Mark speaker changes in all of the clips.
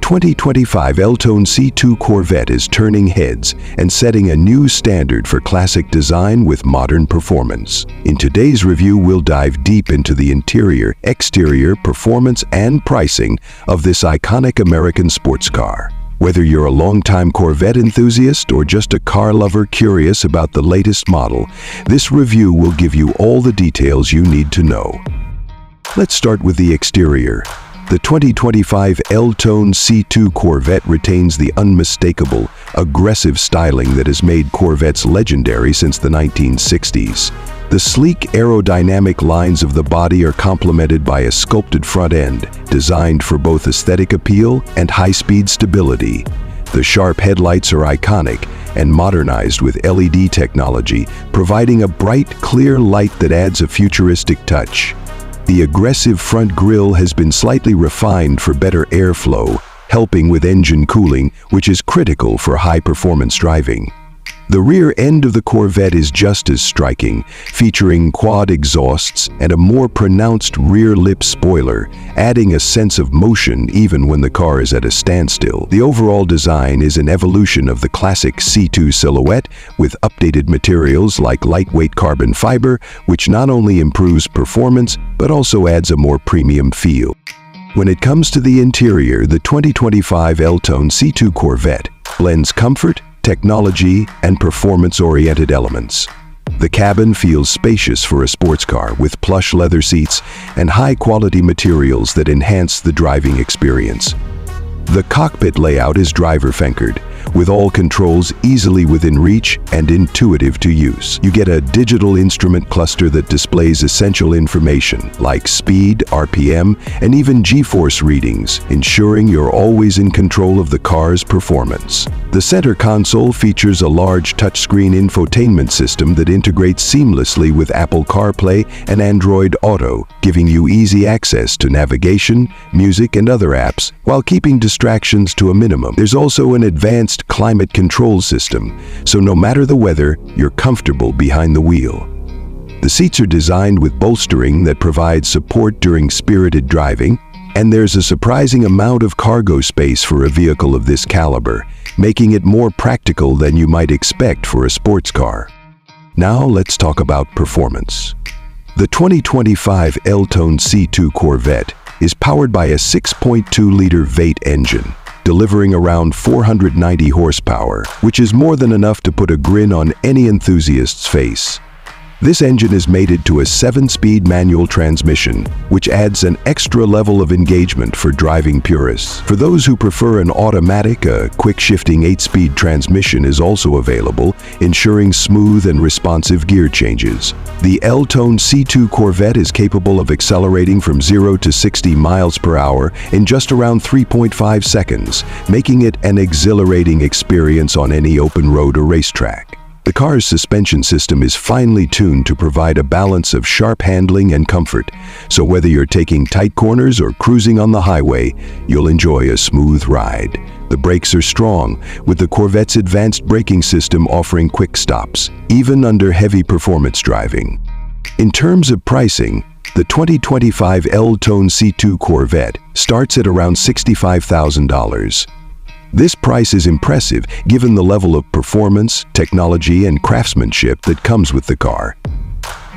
Speaker 1: 2025 LT1 C2 Corvette is turning heads and setting a new standard for classic design with modern performance. In today's review, we'll dive deep into the interior, exterior, performance, and pricing of this iconic American sports car. Whether you're a longtime Corvette enthusiast or just a car lover curious about the latest model, this review will give you all the details you need to know. Let's start with the exterior. The 2025 LT1 C2 Corvette retains the unmistakable, aggressive styling that has made Corvettes legendary since the 1960s. The sleek aerodynamic lines of the body are complemented by a sculpted front end, designed for both aesthetic appeal and high-speed stability. The sharp headlights are iconic and modernized with LED technology, providing a bright, clear light that adds a futuristic touch. The aggressive front grille has been slightly refined for better airflow, helping with engine cooling, which is critical for high-performance driving. The rear end of the Corvette is just as striking, featuring quad exhausts and a more pronounced rear lip spoiler, adding a sense of motion even when the car is at a standstill. The overall design is an evolution of the classic C2 silhouette, with updated materials like lightweight carbon fiber, which not only improves performance but also adds a more premium feel. When it comes to the interior, the 2025 LT1 C2 Corvette blends comfort, technology, and performance-oriented elements. The cabin feels spacious for a sports car with plush leather seats and high-quality materials that enhance the driving experience. The cockpit layout is driver-centered, with all controls easily within reach and intuitive to use. You get a digital instrument cluster that displays essential information like speed, RPM, and even G-force readings, ensuring you're always in control of the car's performance. The center console features a large touchscreen infotainment system that integrates seamlessly with Apple CarPlay and Android Auto, giving you easy access to navigation, music, and other apps, while keeping distractions to a minimum. There's also an advanced climate control system, so no matter the weather, you're comfortable behind the wheel. The seats are designed with bolstering that provides support during spirited driving, and there's a surprising amount of cargo space for a vehicle of this caliber, making it more practical than you might expect for a sports car. Now let's talk about performance. The 2025 LT1 C2 Corvette is powered by a 6.2-liter V8 engine, delivering around 490 horsepower, which is more than enough to put a grin on any enthusiast's face. This engine is mated to a 7-speed manual transmission, which adds an extra level of engagement for driving purists. For those who prefer an automatic, a quick-shifting 8-speed transmission is also available, ensuring smooth and responsive gear changes. The LT1 C2 Corvette is capable of accelerating from 0 to 60 miles per hour in just around 3.5 seconds, making it an exhilarating experience on any open road or racetrack. The car's suspension system is finely tuned to provide a balance of sharp handling and comfort, so whether you're taking tight corners or cruising on the highway, you'll enjoy a smooth ride. The brakes are strong, with the Corvette's advanced braking system offering quick stops, even under heavy performance driving. In terms of pricing, the 2025 LT1 C2 Corvette starts at around $65,000. This price is impressive given the level of performance, technology, and craftsmanship that comes with the car.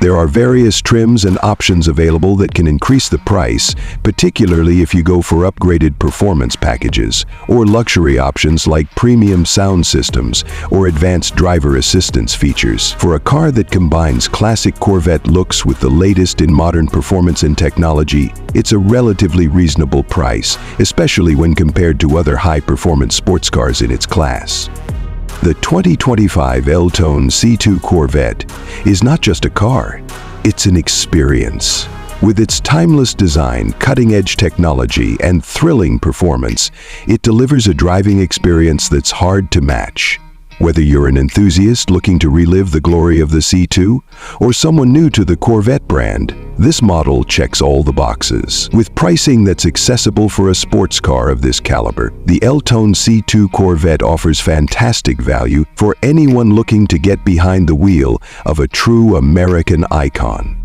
Speaker 1: There are various trims and options available that can increase the price, particularly if you go for upgraded performance packages or luxury options like premium sound systems or advanced driver assistance features. For a car that combines classic Corvette looks with the latest in modern performance and technology, it's a relatively reasonable price, especially when compared to other high-performance sports cars in its class. The 2025 LT1 C2 Corvette is not just a car, it's an experience. With its timeless design, cutting-edge technology, and thrilling performance, it delivers a driving experience that's hard to match. Whether you're an enthusiast looking to relive the glory of the C2 or someone new to the Corvette brand, this model checks all the boxes. With pricing that's accessible for a sports car of this caliber, the LT1 C2 Corvette offers fantastic value for anyone looking to get behind the wheel of a true American icon.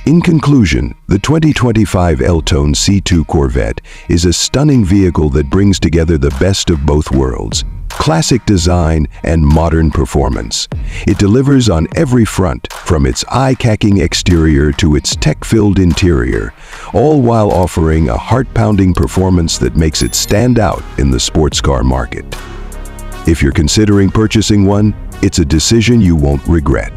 Speaker 1: In conclusion, the 2025 LT1 C2 Corvette is a stunning vehicle that brings together the best of both worlds, classic design and modern performance. It delivers on every front, from its eye-catching exterior to its tech-filled interior, all while offering a heart-pounding performance that makes it stand out in the sports car market. If you're considering purchasing one, it's a decision you won't regret.